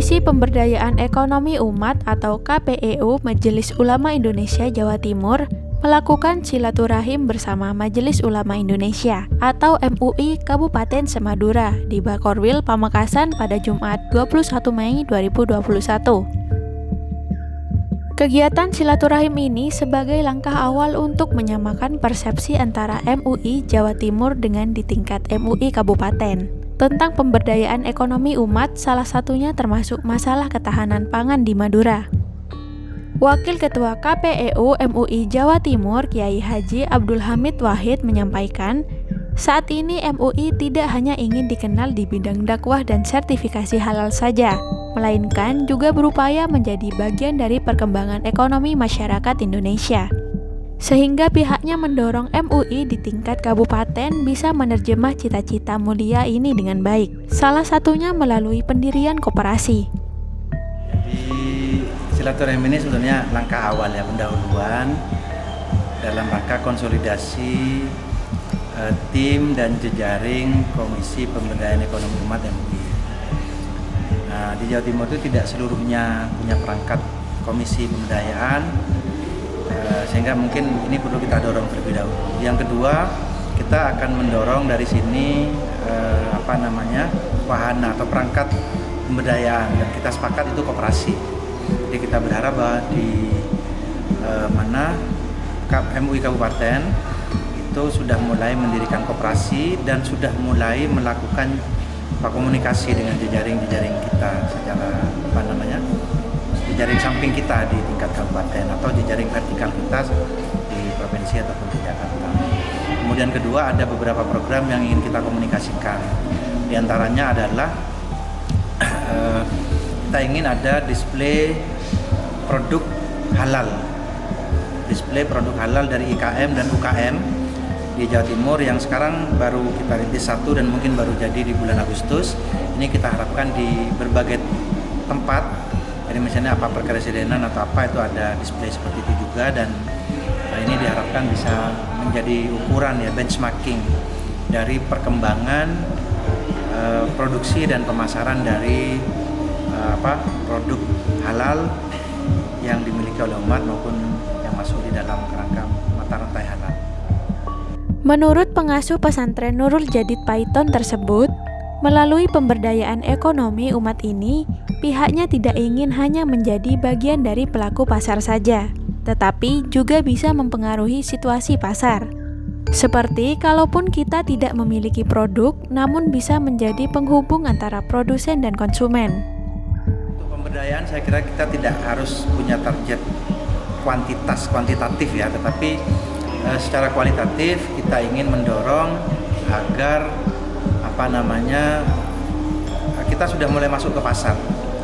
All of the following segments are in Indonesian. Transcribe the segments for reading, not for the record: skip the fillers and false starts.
Komisi Pemberdayaan Ekonomi Umat atau KPEU Majelis Ulama Indonesia Jawa Timur melakukan silaturahim bersama Majelis Ulama Indonesia atau MUI Kabupaten Semadura di Bakorwil, Pamekasan pada Jumat 21 Mei 2021. Kegiatan silaturahim ini sebagai langkah awal untuk menyamakan persepsi antara MUI Jawa Timur dengan di tingkat MUI Kabupaten tentang pemberdayaan ekonomi umat, salah satunya termasuk masalah ketahanan pangan di Madura. Wakil Ketua KPEU MUI Jawa Timur Kiai Haji Abdul Hamid Wahid menyampaikan, saat ini MUI tidak hanya ingin dikenal di bidang dakwah dan sertifikasi halal saja, melainkan juga berupaya menjadi bagian dari perkembangan ekonomi masyarakat Indonesia. Sehingga pihaknya mendorong MUI di tingkat kabupaten bisa menerjemah cita-cita mulia ini dengan baik, salah satunya melalui pendirian koperasi. Jadi silaturahim ini sebenarnya langkah awal ya, pendahuluan dalam rangka konsolidasi tim dan jejaring Komisi Pemberdayaan Ekonomi Umat MUI. Nah, di Jawa Timur itu tidak seluruhnya punya perangkat komisi pemberdayaan, sehingga mungkin ini perlu kita dorong terlebih dahulu. Yang kedua, kita akan mendorong dari sini wahana atau perangkat pemberdayaan, dan kita sepakat itu koperasi. Jadi kita berharap bahwa di MUI Kabupaten itu sudah mulai mendirikan koperasi dan sudah mulai melakukan komunikasi dengan jejaring-jejaring kita secara jejaring samping kita di tingkat kabupaten atau jejaring vertikal kita di provinsi ataupun di Jakarta. Kemudian kedua, ada beberapa program yang ingin kita komunikasikan. Di antaranya adalah kita ingin ada display produk halal. Display produk halal dari IKM dan UKM di Jawa Timur yang sekarang baru kita rintis satu dan mungkin baru jadi di bulan Agustus. Ini kita harapkan di berbagai tempat. Jadi misalnya apa Perkeresidenan atau apa itu ada display seperti itu juga, dan ini diharapkan bisa menjadi ukuran ya, benchmarking dari perkembangan produksi dan pemasaran dari produk halal yang dimiliki oleh umat maupun yang masuk di dalam kerangka mata rantai halal. Menurut pengasuh pesantren Nurul Jadid Paiton tersebut, melalui pemberdayaan ekonomi umat ini, pihaknya tidak ingin hanya menjadi bagian dari pelaku pasar saja, tetapi juga bisa mempengaruhi situasi pasar. Seperti kalaupun kita tidak memiliki produk, namun bisa menjadi penghubung antara produsen dan konsumen. Untuk pemberdayaan saya kira kita tidak harus punya target kuantitatif ya, tetapi secara kualitatif kita ingin mendorong agar kita sudah mulai masuk ke pasar,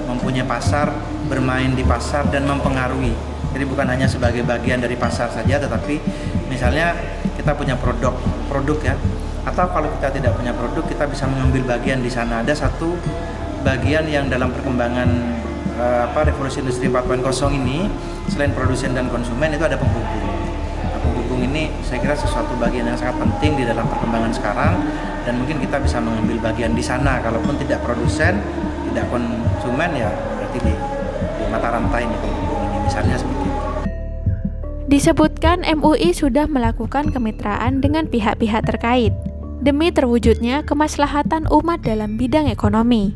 mempunyai pasar, bermain di pasar dan mempengaruhi. Jadi bukan hanya sebagai bagian dari pasar saja, tetapi misalnya kita punya produk ya, atau kalau kita tidak punya produk, kita bisa mengambil bagian di sana. Ada satu bagian yang dalam perkembangan revolusi industri 4.0 ini, selain produsen dan konsumen itu ada penghubung. Nah, penghubung ini saya kira sesuatu bagian yang sangat penting di dalam perkembangan sekarang, dan mungkin kita bisa mengambil bagian di sana. Kalaupun tidak produsen, tidak konsumen, ya berarti di mata rantai ini penghubung ini, misalnya seperti itu. Disebutkan MUI sudah melakukan kemitraan dengan pihak-pihak terkait demi terwujudnya kemaslahatan umat dalam bidang ekonomi.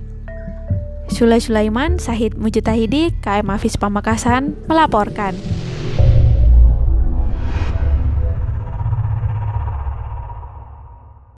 Sulaiman, Sahid Mujtahidi, KM Hafiz Pamekasan melaporkan.